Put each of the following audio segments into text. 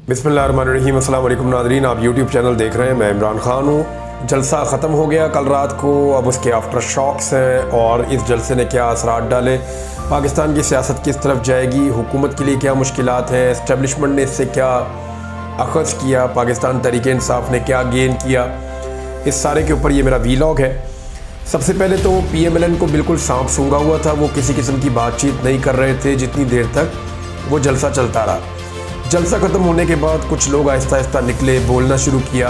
बिस्मिल्लाहिर्रहमानिर्रहीम। अस्सलाम वालेकुम नाज़रीन, आप यूट्यूब चैनल देख रहे हैं। मैं इमरान ख़ान हूँ। जलसा ख़त्म हो गया कल रात को, अब उसके आफ्टर शॉक्स हैं और इस जलसे ने क्या असरात डाले, पाकिस्तान की सियासत किस तरफ जाएगी, हुकूमत के लिए क्या मुश्किलात हैं, इस्टेब्लिशमेंट ने इससे क्या अख़ज़ किया, पाकिस्तान तहरीक इंसाफ ने क्या गेन किया, इस सारे के ऊपर ये मेरा वीलॉग है। सबसे पहले तो PMLN को बिल्कुल सांप सूंघा हुआ था, वो किसी किस्म की बातचीत नहीं कर रहे थे जितनी देर तक वो जलसा चलता रहा। जलसा ख़त्म होने के बाद कुछ लोग आहिस्ता आहिस्ता निकले, बोलना शुरू किया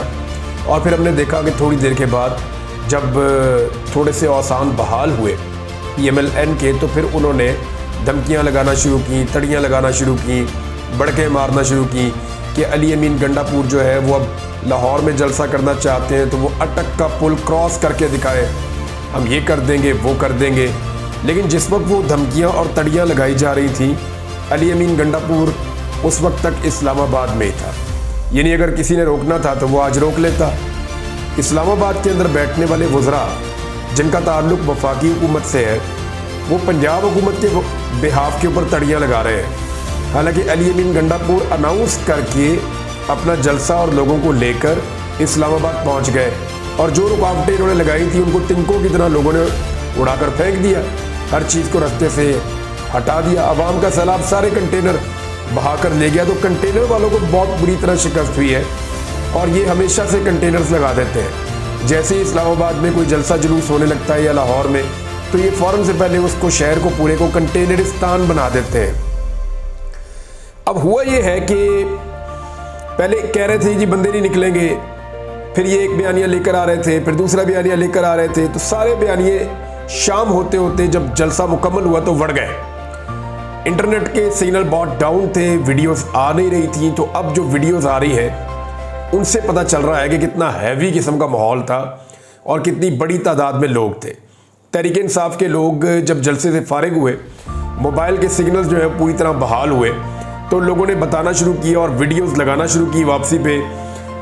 और फिर हमने देखा कि थोड़ी देर के बाद जब थोड़े से औसान बहाल हुए PMLN के, तो फिर उन्होंने धमकियां लगाना शुरू की, तड़ियां लगाना शुरू की, बड़के मारना शुरू की कि अली अमीन गंडापुर जो है वो अब लाहौर में जलसा करना चाहते हैं तो वो अटक का पुल क्रॉस करके दिखाए, हम ये कर देंगे वो कर देंगे। लेकिन जिस वक्त वो धमकियाँ और तड़ियाँ लगाई जा रही थी, अली अमीन गंडापुर उस वक्त तक इस्लामाबाद में ही था, यानी अगर किसी ने रोकना था तो वो आज रोक लेता। इस्लामाबाद के अंदर बैठने वाले वज़रा जिनका ताल्लुक वफाकी हुकूमत से है, वो पंजाब हुकूमत के बिहाफ के ऊपर तड़ियाँ लगा रहे हैं। हालांकि अली अमीन गंडापुर अनाउंस करके अपना जलसा और लोगों को लेकर इस्लामाबाद पहुँच गए और जो रुकावटें इन्होंने लगाई थी उनको तिनकों की तरह लोगों ने उड़ाकर फेंक दिया, हर चीज़ को रास्ते से हटा दिया। आवाम का सैलाब सारे कंटेनर बहा कर ले गया, तो कंटेनर वालों को बहुत बुरी तरह शिकस्त हुई है और ये हमेशा से कंटेनर्स लगा देते हैं। जैसे ही इस्लामाबाद में कोई जलसा जुलूस होने लगता है या लाहौर में, तो ये फ़ौरन से पहले उसको, शहर को पूरे को कंटेनरिस्तान बना देते हैं। अब हुआ ये है कि पहले कह रहे थे जी बंदे नहीं निकलेंगे, फिर ये एक बयानिया लेकर आ रहे थे, फिर दूसरा बयानिया लेकर आ रहे थे, तो सारे बयानिए शाम होते होते जब जलसा मुकम्मल हुआ तो बढ़ गए। इंटरनेट के सिग्नल बहुत डाउन थे, वीडियोस आ नहीं रही थी, तो अब जो वीडियोस आ रही है उनसे पता चल रहा है कि कितना हैवी किस्म का माहौल था और कितनी बड़ी तादाद में लोग थे। तहरीक इंसाफ के लोग जब जलसे से फारिग हुए, मोबाइल के सिग्नल्स जो है पूरी तरह बहाल हुए, तो लोगों ने बताना शुरू किया और वीडियोस लगाना शुरू की वापसी पे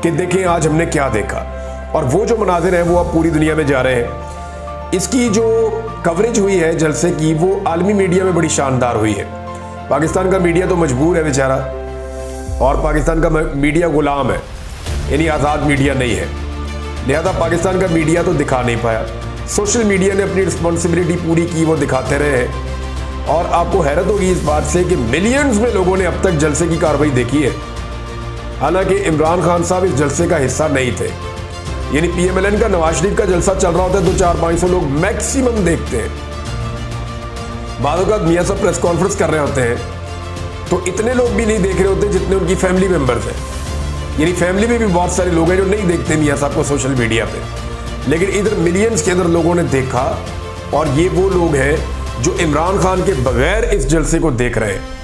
कि देखें आज हमने क्या देखा। और वो जो मनाजिर हैं वो अब पूरी दुनिया में जा रहे हैं। इसकी जो कवरेज हुई है जलसे की, वो आलमी मीडिया में बड़ी शानदार हुई है। पाकिस्तान का मीडिया तो मजबूर है बेचारा, और पाकिस्तान का मीडिया गुलाम है, यानी आज़ाद मीडिया नहीं है, लिहाजा पाकिस्तान का मीडिया तो दिखा नहीं पाया। सोशल मीडिया ने अपनी रिस्पॉन्सिबिलिटी पूरी की, वो दिखाते रहे हैं। और आपको हैरत होगी इस बात से कि मिलियंस में लोगों ने अब तक जलसे की कार्रवाई देखी है। हालांकि इमरान खान साहब इस जलसे का हिस्सा नहीं थे, यानी PMLN का नवाज शरीफ का जलसा चल रहा होता है तो 400-500 लोग मैक्सिमम देखते हैं। बाद वक़्त मियाँ साहब प्रेस कॉन्फ्रेंस कर रहे होते हैं तो इतने लोग भी नहीं देख रहे होते जितने उनकी फैमिली मेंबर्स हैं, यानी फैमिली में भी बहुत सारे लोग हैं जो नहीं देखते मियाँ साहब को सोशल मीडिया पे, लेकिन इधर मिलियंस के अंदर लोगों ने देखा। और ये वो लोग हैं जो इमरान खान के बगैर इस जलसे को देख रहे हैं।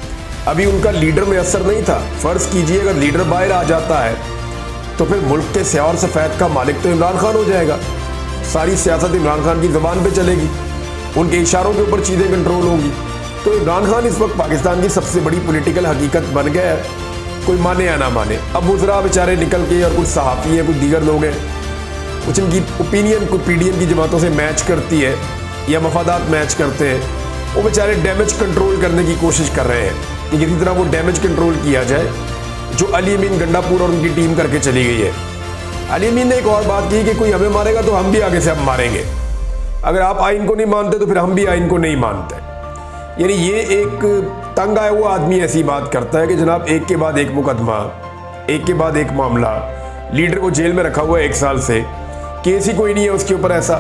अभी उनका लीडर में असर नहीं था। फ़र्ज़ कीजिए अगर लीडर बाहर आ जाता है तो फिर मुल्क के स्याह और सफ़ेद का मालिक तो इमरान खान हो जाएगा, सारी सियासत इमरान खान की ज़बान पे चलेगी, उनके इशारों के ऊपर चीज़ें कंट्रोल होंगी। तो इमरान खान इस वक्त पाकिस्तान की सबसे बड़ी पॉलिटिकल हकीकत बन गया है, कोई माने या ना माने। अब वज़रा बेचारे निकल के, और कुछ सहाफ़ी हैं, कुछ दीगर लोग हैं, कुछ इनकी ओपिनियन कोई PDM की जमातों से मैच करती है या मफादात मैच करते हैं, वो बेचारे डैमेज कंट्रोल करने की कोशिश कर रहे हैं कि किसी तरह वो डैमेज कंट्रोल किया जाए जो अली अमीन गंडापुर और उनकी टीम करके चली गई है। अली अमीन ने एक और बात की कि कोई हमें मारेगा तो हम भी आगे से अब मारेंगे, अगर आप आइन को नहीं मानते तो फिर हम भी आइन को नहीं मानते। यानी ये एक तंग आया हुआ आदमी ऐसी बात करता है कि जनाब एक के बाद एक मुकदमा, एक के बाद एक मामला, लीडर को जेल में रखा हुआ है 1 साल से, केस ही कोई नहीं है उसके ऊपर। ऐसा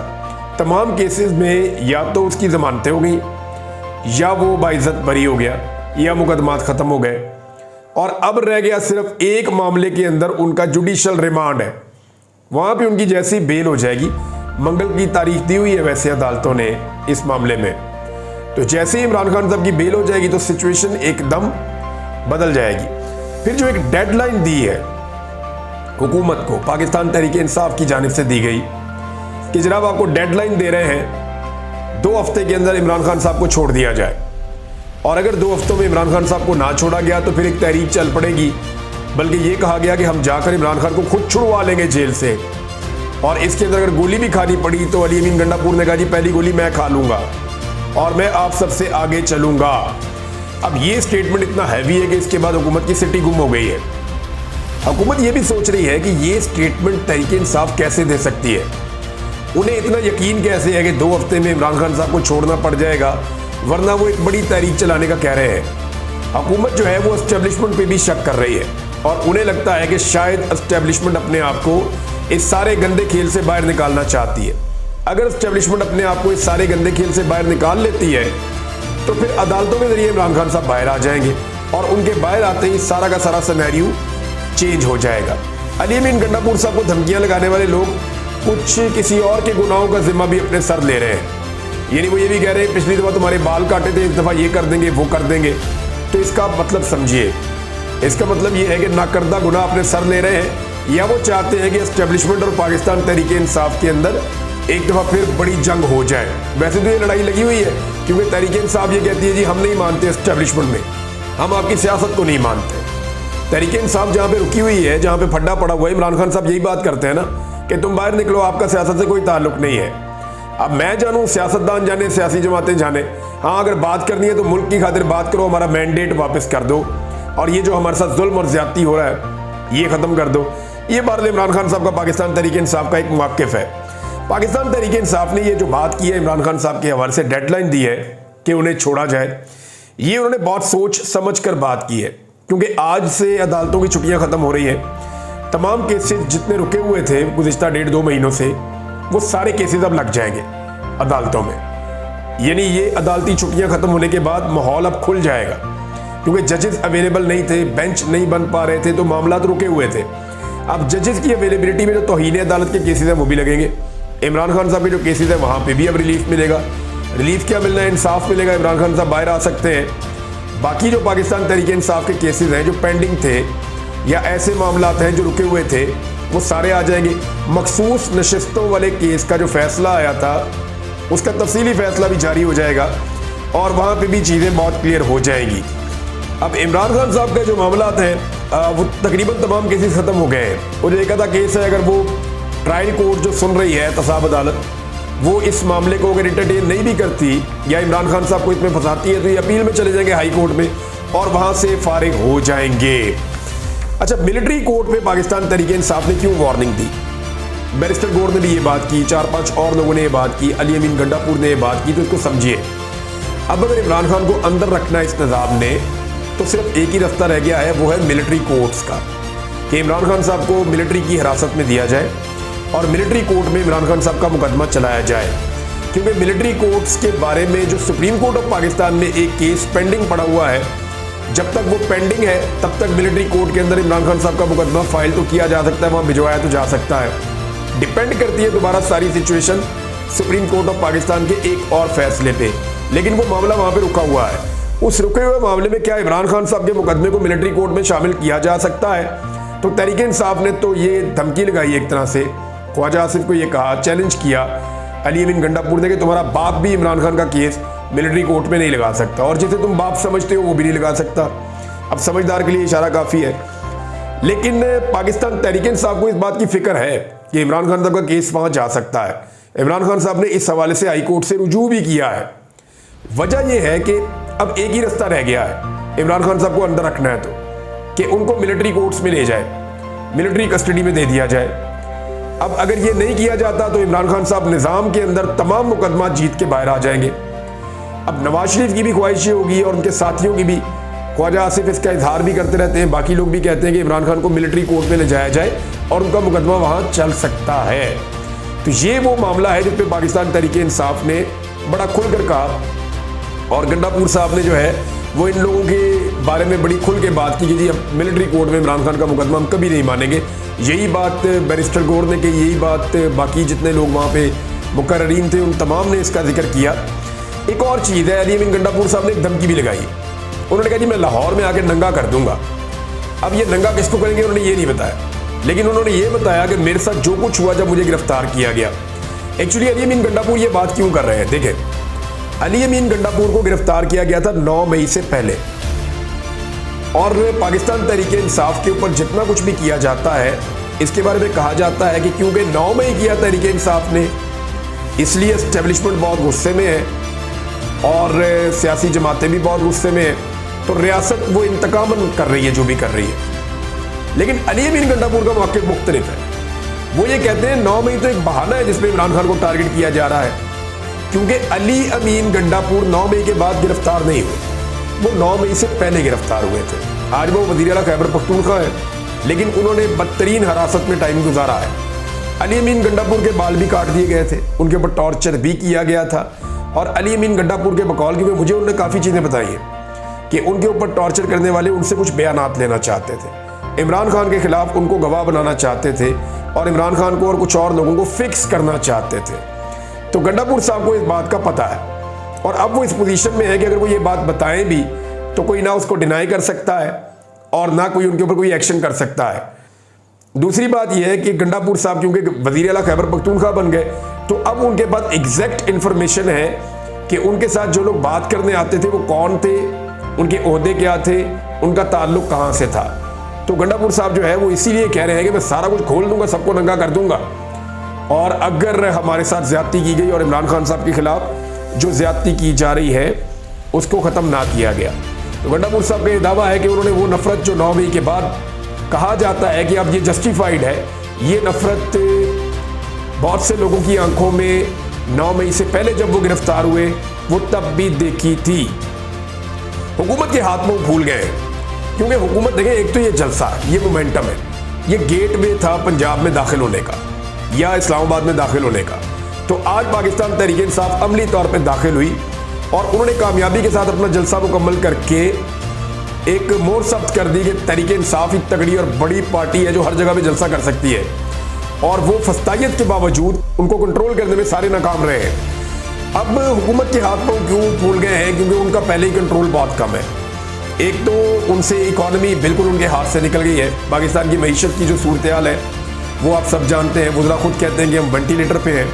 तमाम केसेस में या तो उसकी ज़मानतें हो गई, या वो बाइज्जत बरी हो गया, या मुकदमात ख़त्म हो गए, और अब रह गया सिर्फ एक मामले के अंदर उनका जुडिशल रिमांड है, वहाँ पे उनकी जैसी बेल हो जाएगी। मंगल की तारीख दी हुई है वैसे अदालतों ने इस मामले में, तो जैसे ही इमरान खान साहब की बेल हो जाएगी तो सिचुएशन एकदम बदल जाएगी। फिर जो एक डेडलाइन दी है हुकूमत को, पाकिस्तान तहरीक इंसाफ की जानिब से दी गई कि जनाब आपको डेडलाइन दे रहे हैं 2 हफ्ते के अंदर इमरान खान साहब को छोड़ दिया जाए, और अगर 2 हफ्तों में इमरान खान साहब को ना छोड़ा गया तो फिर एक तहरीक चल पड़ेगी। बल्कि ये कहा गया कि हम जाकर इमरान खान को खुद छुड़वा लेंगे जेल से, और इसके अंदर अगर गोली भी खानी पड़ी तो अली अमीन गंडापुर ने कहा जी पहली गोली मैं खा लूँगा और मैं आप सबसे आगे चलूँगा। अब ये स्टेटमेंट इतना हैवी है कि इसके बाद हुकूमत की सिटी गुम हो गई है। हुकूमत ये भी सोच रही है कि ये स्टेटमेंट तहरीक इंसाफ कैसे दे सकती है। उन्हें इतना यकीन कैसे है कि 2 हफ्ते में इमरान खान साहब को छोड़ना पड़ जाएगा, वरना वो एक बड़ी तहरीक चलाने का कह रहे हैं। हुकूमत जो है वो एस्टेब्लिशमेंट पे भी शक कर रही है और उन्हें लगता है कि शायद एस्टेब्लिशमेंट अपने आप को इस सारे गंदे खेल से बाहर निकालना चाहती है। अगर एस्टेब्लिशमेंट अपने आप को इस सारे गंदे खेल से बाहर निकाल लेती है तो फिर अदालतों के जरिए इमरान खान साहब बाहर आ जाएंगे और उनके बाहर आते ही सारा का सारा सिनेरियो चेंज हो जाएगा। अली अमीन गंडापुर साहब को धमकियां लगाने वाले लोग कुछ किसी और के गुनाहों का जिम्मा भी अपने सर ले रहे हैं। यानी वो ये भी कह रहे हैं पिछली दफा तुम्हारे बाल काटे थे, इस दफा ये कर देंगे वो कर देंगे। तो इसका मतलब समझिए, इसका मतलब ये है कि नाकर्दा गुनाह अपने सर ले रहे हैं या वो चाहते हैं कि एस्टेब्लिशमेंट और पाकिस्तान तहरीक इंसाफ के अंदर एक दफा फिर बड़ी जंग हो जाए। वैसे तो ये लड़ाई लगी हुई है क्योंकि तहरीक इंसाफ ये कहती है जी हम नहीं मानते एस्टेब्लिशमेंट में, हम आपकी सियासत को नहीं मानते। तहरीक इंसाफ जहाँ पे रुकी हुई है, जहाँ पे फड्डा पड़ा हुआ है, इमरान खान साहब यही बात करते हैं ना कि तुम बाहर निकलो, आपका सियासत से कोई ताल्लुक नहीं है। अब मैं जानूँ, सियासतदान जाने, सियासी जमातें जाने, हाँ अगर बात करनी है तो मुल्क की खातिर बात करो, हमारा मैंडेट वापस कर दो और ये जो हमारे साथ जुल्म और ज्यादती हो रहा है ये ख़त्म कर दो। ये बहरहाल इमरान खान साहब का पाकिस्तान तहरीक इंसाफ का एक मौक़िफ़ है। पाकिस्तान तहरीक इंसाफ ने ये जो बात की है इमरान खान साहब के हवाले से, डेडलाइन दी है कि उन्हें छोड़ा जाए, ये उन्होंने बहुत सोच समझ कर बात की है क्योंकि आज से अदालतों की छुट्टियां ख़त्म हो रही हैं। तमाम केसेस जितने रुके हुए थे गुज़िश्ता 1.5-2 महीनों से, वो सारे केसेस अब लग जाएंगे अदालतों में। यानी ये अदालती छुट्टियां ख़त्म होने के बाद माहौल अब खुल जाएगा क्योंकि जजेस अवेलेबल नहीं थे, बेंच नहीं बन पा रहे थे, तो मामला रुके हुए थे। अब जजेस की अवेलेबिलिटी में जो तौहीन अदालत के केसेस हैं वो भी लगेंगे। इमरान खान साहब के जो केसेस हैं वहाँ पे भी अब रिलीफ मिलेगा। रिलीफ क्या मिलना है, इंसाफ मिलेगा, इमरान खान साहब बाहर आ सकते हैं। बाकी जो पाकिस्तान तहरीक इंसाफ के केसेस हैं जो पेंडिंग थे या ऐसे मामलात हैं जो रुके हुए थे वो सारे आ जाएंगे। मखसूस नशिस्तों वाले केस का जो फैसला आया था उसका तफसीली फैसला भी जारी हो जाएगा और वहाँ पे भी चीज़ें बहुत क्लियर हो जाएंगी। अब इमरान खान साहब का जो मामलात हैं वो तकरीबन तमाम केसेस ख़त्म हो गए हैं। वो जो एक आधा केस है, अगर वो ट्रायल कोर्ट जो सुन रही है तसाब अदालत, वो इस मामले को अगर इंटरटेन नहीं भी करती या इमरान खान साहब को इसमें फंसाती है तो ये अपील में चले जाएंगे हाई कोर्ट में और वहाँ से फारिग हो जाएंगे। अच्छा, मिलिट्री कोर्ट में पाकिस्तान तहरीक इंसाफ ने क्यों वार्निंग दी? बैरिस्टर गौर ने भी ये बात की, 4-5 और लोगों ने ये बात की, अली अमीन गंडापुर ने ये बात की। तो इसको समझिए, अब अगर इमरान खान को अंदर रखना इस निज़ाम ने तो सिर्फ एक ही रास्ता रह गया है, वो है मिलिट्री कोर्ट्स का, कि इमरान खान साहब को मिलिट्री की हिरासत में दिया जाए और मिलिट्री कोर्ट में इमरान खान साहब का मुकदमा चलाया जाए। क्योंकि मिलिट्री कोर्ट्स के बारे में जो सुप्रीम कोर्ट ऑफ पाकिस्तान में एक केस पेंडिंग पड़ा हुआ है, जब तक वो पेंडिंग है तब तक मिलिट्री कोर्ट के अंदर इमरान खान साहब का मुकदमा फाइल तो किया जा सकता है, वहाँ भिजवाया तो जा सकता है। डिपेंड करती है दोबारा सारी situation supreme court of Pakistan के एक और फैसले पे, लेकिन वो मामला वहाँ पे रुका हुआ है। उस रुके हुए मामले में क्या इमरान खान साहब के मुकदमे को मिलिट्री कोर्ट में शामिल किया जा सकता है? तो तहरीक इंसाफ ने तो ये धमकी लगाई एक तरह से, ख्वाजा आसिफ को ये कहा, चैलेंज किया अली अमीन गंडापुर ने कि तुम्हारा बाप भी इमरान खान का केस मिलिट्री कोर्ट में नहीं लगा सकता और जिसे तुम बाप समझते हो वो भी नहीं लगा सकता। अब समझदार के लिए इशारा काफ़ी है। लेकिन पाकिस्तान तहरीक इंसाफ को इस बात की फिक्र है कि इमरान खान साहब का केस वहाँ जा सकता है। इमरान खान साहब ने इस हवाले से हाई कोर्ट से रुजू भी किया है। वजह यह है कि अब एक ही रास्ता रह गया है इमरान खान साहब को अंदर रखना है तो, कि उनको मिलिट्री कोर्ट्स में ले जाए, मिलिट्री कस्टडी में दे दिया जाए। अब अगर ये नहीं किया जाता तो इमरान खान साहब निज़ाम के अंदर तमाम मुकदमा जीत के बाहर आ जाएंगे। अब नवाज शरीफ की भी ख्वाहिश होगी और उनके साथियों की भी, ख्वाजा आसिफ इसका इजहार भी करते रहते हैं, बाकी लोग भी कहते हैं कि इमरान खान को मिलिट्री कोर्ट में ले जाया जाए और उनका मुकदमा वहाँ चल सकता है। तो ये वो मामला है जिस पे पाकिस्तान तहरीक इंसाफ ने बड़ा खुलकर कहा और गंडापुर साहब ने जो है वो इन लोगों के बारे में बड़ी खुल के बात की कि जी अब मिलिट्री कोर्ट में इमरान खान का मुकदमा हम कभी नहीं मानेंगे। यही बात बैरिस्टर गौर ने कही, यही बात बाकी जितने लोग वहाँ पे मुकर्रीन थे उन तमाम ने इसका जिक्र किया। एक और चीज़ है, अली अमीन गंडापुर साहब ने एक धमकी भी लगाई। उन्होंने कहा जी मैं लाहौर में आकर नंगा कर दूंगा। अब ये नंगा किसको करेंगे उन्होंने ये नहीं बताया, लेकिन उन्होंने ये बताया कि मेरे साथ जो कुछ हुआ जब मुझे गिरफ्तार किया गया। एक्चुअली अली अमीन गंडापुर ये बात क्यों कर रहे हैं, देखें, अली अमीन गंडापुर को गिरफ्तार किया गया था 9 मई से पहले और पाकिस्तान तहरीक इंसाफ के ऊपर जितना कुछ भी किया जाता है इसके बारे में कहा जाता है कि क्योंकि 9 मई किया तहरीक इंसाफ ने, इसलिए एस्टेब्लिशमेंट बहुत गुस्से में है और सियासी जमातें भी बहुत गुस्से में हैं, तो रियासत वो इंतकामन कर रही है जो भी कर रही है। लेकिन अली अमीन गंडापुर का मौक़िफ़ मुख्तलिफ है। वो ये कहते हैं 9 मई तो एक बहाना है जिसमें इमरान खान को टारगेट किया जा रहा है, क्योंकि अली अमीन गंडापुर 9 मई के बाद गिरफ्तार नहीं हुए, वो 9 मई से पहले गिरफ्तार हुए थे। आज वो वज़ीर आला खैबर पख्तूनख्वा है, लेकिन उन्होंने बदतरीन हिरासत में टाइम गुजारा है। अली अमीन गंडापुर के बाल भी काट दिए गए थे, उनके ऊपर टॉर्चर भी किया गया था। और अली अमीन गंडापुर के बकौल, क्योंकि मुझे उन्होंने काफ़ी चीज़ें बताई हैं कि उनके ऊपर टॉर्चर करने वाले उनसे कुछ बयानात लेना चाहते थे, इमरान खान के खिलाफ उनको गवाह बनाना चाहते थे और इमरान खान को और कुछ और लोगों को फिक्स करना चाहते थे। तो गंडापुर साहब को इस बात का पता है और अब वो इस पोजीशन में है कि अगर वो ये बात बताएं भी तो कोई ना उसको डिनाई कर सकता है और ना कोई उनके ऊपर कोई एक्शन कर सकता है। दूसरी बात यह है कि गंडापुर साहब क्योंकि वज़ीर आला खैबर पख्तूनख्वा बन गए, तो अब उनके पास एग्जैक्ट इन्फॉर्मेशन है कि उनके साथ जो लोग बात करने आते थे वो कौन थे, उनके ओहदे क्या थे, उनका ताल्लुक कहाँ से था। तो गंडापुर साहब जो है वो इसीलिए कह रहे हैं कि मैं सारा कुछ खोल दूंगा, सबको नंगा कर दूंगा, और अगर हमारे साथ ज्यादती की गई और इमरान खान साहब के खिलाफ जो ज्यादती की जा रही है उसको ख़त्म ना किया गया। तो गंडापुर साहब का ये दावा है कि उन्होंने वो नफरत जो 9 मई के बाद कहा जाता है कि अब ये जस्टिफाइड है, ये नफरत बहुत से लोगों की आंखों में 9 मई से पहले जब वो गिरफ्तार हुए वो तब भी देखी थी। हुकूमत के हाथ में भूल गए, क्योंकि हुकूमत देखें, एक तो ये जलसा, ये मोमेंटम है, ये गेटवे था पंजाब में दाखिल होने का या इस्लामाबाद में दाखिल होने का। तो आज पाकिस्तान तहरीक इंसाफ अमली तौर पे दाखिल हुई और उन्होंने कामयाबी के साथ अपना जलसा मुकम्मल करके एक मोहर सब्त कर दी कि तहरीक इंसाफ ही तगड़ी और बड़ी पार्टी है जो हर जगह पे जलसा कर सकती है, और वो फस्तायत के बावजूद उनको कंट्रोल करने में सारे नाकाम रहे हैं। अब हुकूमत के हाथ में क्यों भूल गए हैं? क्योंकि उनका पहले ही कंट्रोल बहुत कम है। एक तो उनसे इकॉनमी बिल्कुल उनके हाथ से निकल गई है। पाकिस्तान की मईशत की जो सूरत हाल है वो आप सब जानते हैं। वज़रा खुद कहते हैं कि हम वेंटिलेटर पे हैं,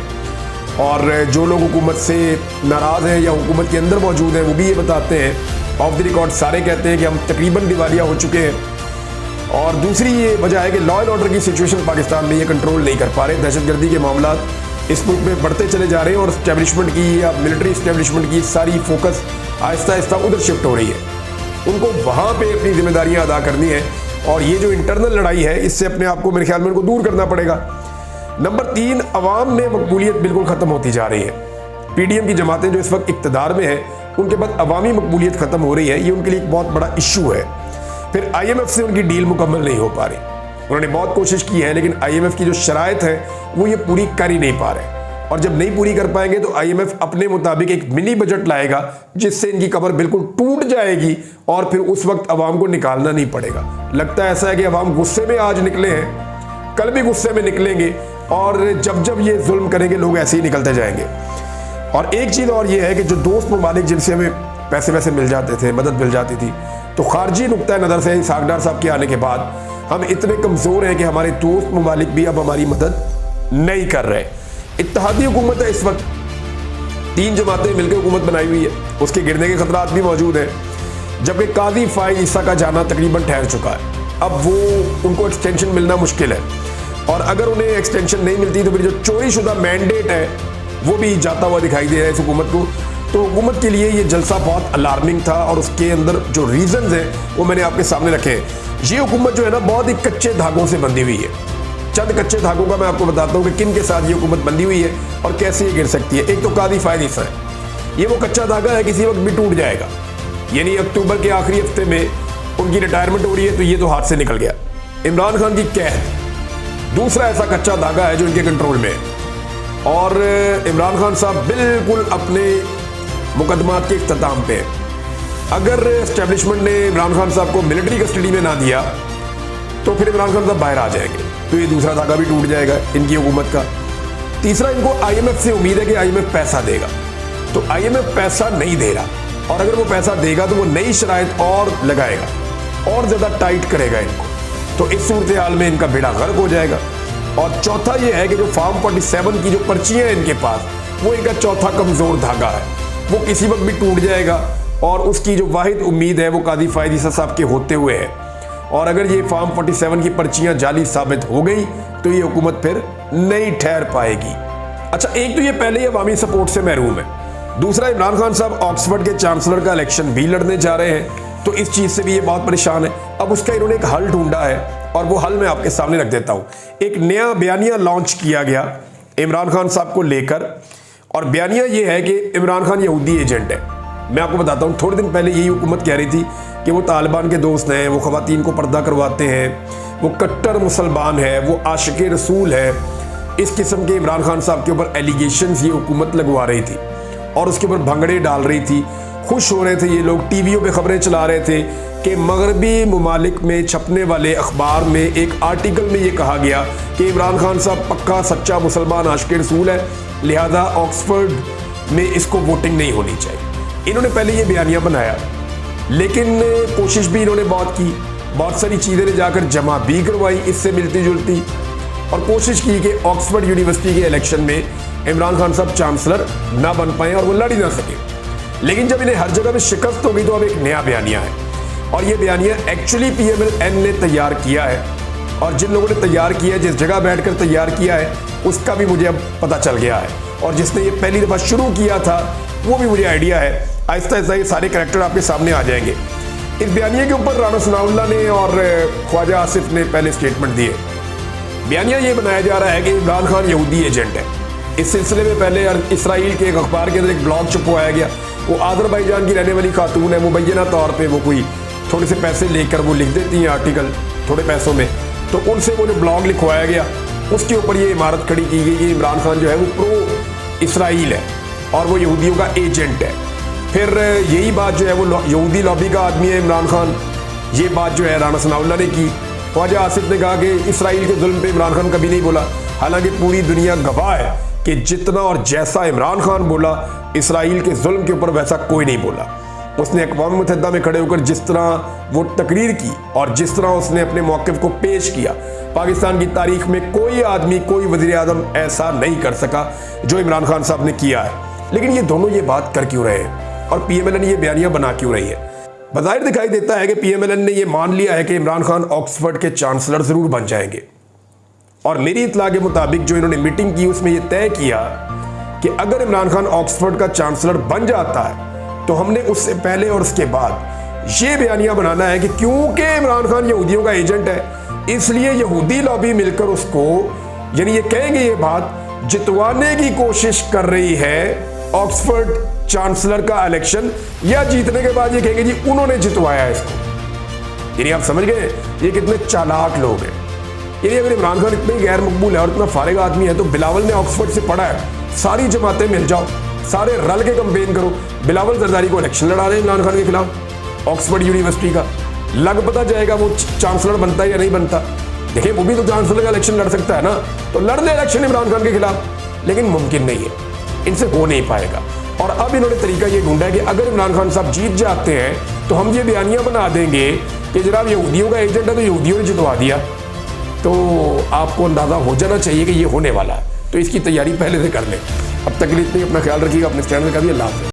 और जो लोग हुकूमत से नाराज़ हैं या हुकूमत के अंदर मौजूद हैं वो भी ये बताते हैं। ऑफ द रिकॉर्ड सारे कहते हैं कि हम तकरीबन दिवालिया हो चुके हैं। और दूसरी ये वजह है कि लॉ एंड ऑर्डर की सिचुएशन पाकिस्तान में ये कंट्रोल नहीं कर पा रहे। दहशतगर्दी के मामला इस मुल्क में बढ़ते चले जा रहे हैं और इस्टेब्लिशमेंट की या मिलिट्री इस्टेब्लिशमेंट की सारी फोकस आहिस्ता आहिस्ता उधर शिफ्ट हो रही है। उनको वहाँ पे अपनी जिम्मेदारियाँ अदा करनी है, और ये जो इंटरनल लड़ाई है इससे अपने आप को मेरे ख्याल में उनको दूर करना पड़ेगा। नंबर 3, अवाम में मकबूलियत बिल्कुल ख़त्म होती जा रही है। PDM की जमातें जो इस वक्त इक़्तिदार में हैं उनके बाद अवामी मकबूलियत ख़त्म हो रही है, ये उनके लिए एक बहुत बड़ा इशू है। फिर IMF से उनकी डील मुकम्मल नहीं हो पा रही। उन्होंने बहुत कोशिश की है, लेकिन IMF की जो शराइत है वो ये पूरी कर ही नहीं पा रहे, और जब नहीं पूरी कर पाएंगे तो IMF अपने मुताबिक एक मिनी बजट लाएगा जिससे इनकी कमर बिल्कुल टूट जाएगी, और फिर उस वक्त अवाम को निकालना नहीं पड़ेगा। लगता है ऐसा है कि अवाम गुस्से में आज निकले हैं, कल भी गुस्से में निकलेंगे, और जब जब ये जुल्म करेंगे लोग ऐसे ही निकलते जाएंगे। और एक चीज़ और ये है कि जो दोस्त ममालिक जिनसे हमें पैसे वैसे मिल जाते थे, मदद मिल जाती थी, तो खारजी नुक्ता नज़र से इसहाक डार साहब के आने के बाद हम इतने कमज़ोर हैं कि हमारे दोस्त ममालिक भी अब हमारी मदद नहीं कर रहे। इत्तेहादी हुकूमत है इस वक्त, 3 जमातें मिलकर हुकूमत बनाई हुई है, उसके गिरने के खतरात भी मौजूद हैं। जबकि काजी फाइज ईसा का जाना तकरीबन ठहर चुका है, अब वो उनको एक्सटेंशन मिलना मुश्किल है, और अगर उन्हें एक्सटेंशन नहीं मिलती तो फिर जो चोरी शुदा मैंडेट है वो भी जाता हुआ दिखाई दे रहा है इस हुकूमत को। तो हुकूमत के लिए ये जलसा बहुत अलार्मिंग था, और उसके अंदर जो रीजंस हैं वो मैंने आपके सामने रखे हैं। ये हुकूमत जो है ना बहुत ही कच्चे धागों से बंधी हुई है। चंद कच्चे धागों का मैं आपको बताता हूँ कि किन के साथ ये हुकूमत बंधी हुई है और कैसे ये गिर सकती है। एक तो काजी फाइज ईसा है, ये वो कच्चा धागा है, किसी वक्त भी टूट जाएगा। यानी अक्टूबर के आखिरी हफ्ते में उनकी रिटायरमेंट हो रही है तो ये तो हाथ से निकल गया। इमरान खान की कैद दूसरा ऐसा कच्चा धागा है जो इनके कंट्रोल में है, और इमरान खान साहब बिल्कुल अपने मुकदमात के इख्तिताम पे है। अगर एस्टेब्लिशमेंट ने इमरान खान साहब को मिलिट्री कस्टडी में ना दिया तो फिर इमरान खान साहब बाहर आ जाएंगे, तो ये दूसरा धागा भी टूट जाएगा इनकी हुकूमत का। तीसरा, इनको IMF से उम्मीद है कि IMF पैसा देगा, तो IMF पैसा नहीं दे रहा, और अगर वो पैसा देगा तो वो नई शराइत और लगाएगा और ज़्यादा टाइट करेगा इनको, तो इस सूरत हाल में इनका बेड़ा गर्क हो जाएगा। और चौथा ये है कि जो फार्म 47 की जो पर्चियाँ हैं इनके पास, वो इनका चौथा कमज़ोर धागा है, वो किसी वक्त भी टूट जाएगा, और उसकी जो वाहिद उम्मीद है वो काजी फाइज ईसा साहब के होते हुए है। और अगर ये फार्म 47 की पर्चियाँ जाली साबित हो गई तो ये हुकूमत फिर नहीं ठहर पाएगी। अच्छा, एक तो ये पहले ही अवामी सपोर्ट से महरूम है। दूसरा, इमरान खान साहब ऑक्सफोर्ड के चांसलर का इलेक्शन भी लड़ने जा रहे हैं, तो इस चीज़ से भी ये बहुत परेशान है। अब उसका इन्होंने एक हल ढूंढा है और वो हल मैं आपके सामने रख देता हूँ। एक नया बयानिया लॉन्च किया गया इमरान खान साहब को लेकर, और बयानिया ये है कि इमरान खान यहूदी एजेंट है। मैं आपको बताता हूँ, थोड़े दिन पहले यही हुकूमत कह रही थी कि वो तालिबान के दोस्त हैं, वो ख़वातीन को पर्दा करवाते हैं, वो कट्टर मुसलमान है, वो आशिक रसूल है। इस किस्म के इमरान खान साहब के ऊपर एलिगेशंस ये हुकूमत लगवा रही थी और उसके ऊपर भंगड़े डाल रही थी। खुश हो रहे थे ये लोग, टीवियों पे खबरें चला रहे थे कि मगरबी ममालिक में छपने वाले अखबार में एक आर्टिकल में ये कहा गया कि इमरान खान साहब पक्का सच्चा मुसलमान आशिक रसूल है, लिहाजा ऑक्सफोर्ड में इसको वोटिंग नहीं होनी चाहिए। इन्होंने पहले ये बयानिया बनाया, लेकिन कोशिश भी इन्होंने बहुत की, बहुत सारी चीज़ें जाकर जमा भी करवाई इससे मिलती जुलती, और कोशिश की कि ऑक्सफोर्ड यूनिवर्सिटी के इलेक्शन में इमरान खान साहब चांसलर ना बन पाए और वो लड़ ही ना सके। लेकिन जब इन्हें हर जगह में शिकस्त हो गई तो अब एक नया बयानिया है, और ये बयानिया एक्चुअली PMLN ने तैयार किया है, और जिन लोगों ने तैयार किया है, जिस जगह बैठकर तैयार किया है, उसका भी मुझे अब पता चल गया है, और जिसने ये पहली दफ़ा शुरू किया था वो भी मुझे आइडिया है। आहिस्ता आहिस्ता ये सारे करैक्टर आपके सामने आ जाएंगे। इस बयानिया के ऊपर राना सनाउल्लाह ने और ख्वाजा आसिफ ने पहले स्टेटमेंट दिए। बयानिया ये बनाया जा रहा है कि इमरान खान यहूदी एजेंट है। इस सिलसिले में पहले इसराइल के एक अखबार के अंदर एक ब्लॉग छपवाया गया। वो आज़रबाईजान की रहने वाली खातून है, मुबैना तौर पे वो कोई थोड़े से पैसे लेकर वो लिख देती हैं आर्टिकल थोड़े पैसों में, तो उनसे वो जो ब्लॉग लिखवाया गया उसके ऊपर ये इमारत खड़ी की गई कि इमरान खान जो है वो प्रो इसराइल है और वो यहूदियों का एजेंट है। फिर यही बात जो है वो यहूदी लॉबी का आदमी है इमरान खान, ये बात जो है राना सनाउल्लाह ने की। ख्वाजा आसिफ ने कहा कि इसराइल के जुल्म पे इमरान खान कभी नहीं बोला, हालांकि पूरी दुनिया गवाह है कि जितना और जैसा इमरान खान बोला इसराइल के जुल्म के ऊपर वैसा कोई नहीं बोला। उसने अक़वाम मुत्तहिदा में खड़े होकर जिस तरह वो तकरीर की और जिस तरह उसने अपने मौक़िफ़ को पेश किया, पाकिस्तान की तारीख में कोई आदमी, कोई वज़ीर आज़म ऐसा नहीं कर सका जो इमरान खान साहब ने किया है। लेकिन ये दोनों ये बात कर क्यों रहे हैं और PMLN ये बयानिया बना क्यों रही है? बज़ाहिर दिखाई देता है कि PMLN ने ये मान लिया है कि इमरान खान ऑक्सफोर्ड के चांसलर ज़रूर बन जाएंगे, और मेरी इत्तला के मुताबिक जो इन्होंने मीटिंग की उसमें यह तय किया कि अगर इमरान खान ऑक्सफोर्ड का चांसलर बन जाता है तो हमने उससे पहले और उसके बाद ये बयानिया बनाना है कि क्योंकि इमरान खान यहूदियों का एजेंट है, इसलिए यहूदी लॉबी मिलकर उसको, यानी ये कहेंगे ये बात, जितवाने की कोशिश कर रही है ऑक्सफोर्ड चांसलर का इलेक्शन, या जीतने के बाद ये कहेंगे जी उन्होंने जितवाया इसको। यानी आप समझ गए ये कितने चालाक लोग हैं। यानी अगर इमरान खान इतने गैर मकबूल है और इतना फारिग आदमी है तो बिलावल ने ऑक्सफोर्ड से पढ़ा है, सारी जमातें मिल जाओ, सारे रल के कंपेन करो, बिलावल जरदारी को इलेक्शन लड़ा रहे हैं इमरान खान के खिलाफ ऑक्सफोर्ड यूनिवर्सिटी का, लग पता जाएगा वो चांसलर बनता है या नहीं बनता। देखिए वो भी तो चांसलर का इलेक्शन लड़ सकता है ना, तो लड़ ले इलेक्शन इमरान खान के खिलाफ, लेकिन मुमकिन नहीं है, इनसे हो नहीं पाएगा। और अब इन्होंने तरीका ये ढूंढा है कि अगर इमरान खान साहब जीत जाते हैं तो हम ये बयानिया बना देंगे कि जनाब यहूदियों का एजेंट है तो यहूदियों ने जितवा दिया। तो आपको अंदाज़ा हो जाना चाहिए कि ये होने वाला है, तो इसकी तैयारी पहले से कर लें। अब तक के लिए इतना, अपना ख्याल रखिएगा, अपने चैनल का भी अल्लाह हाफ़िज़।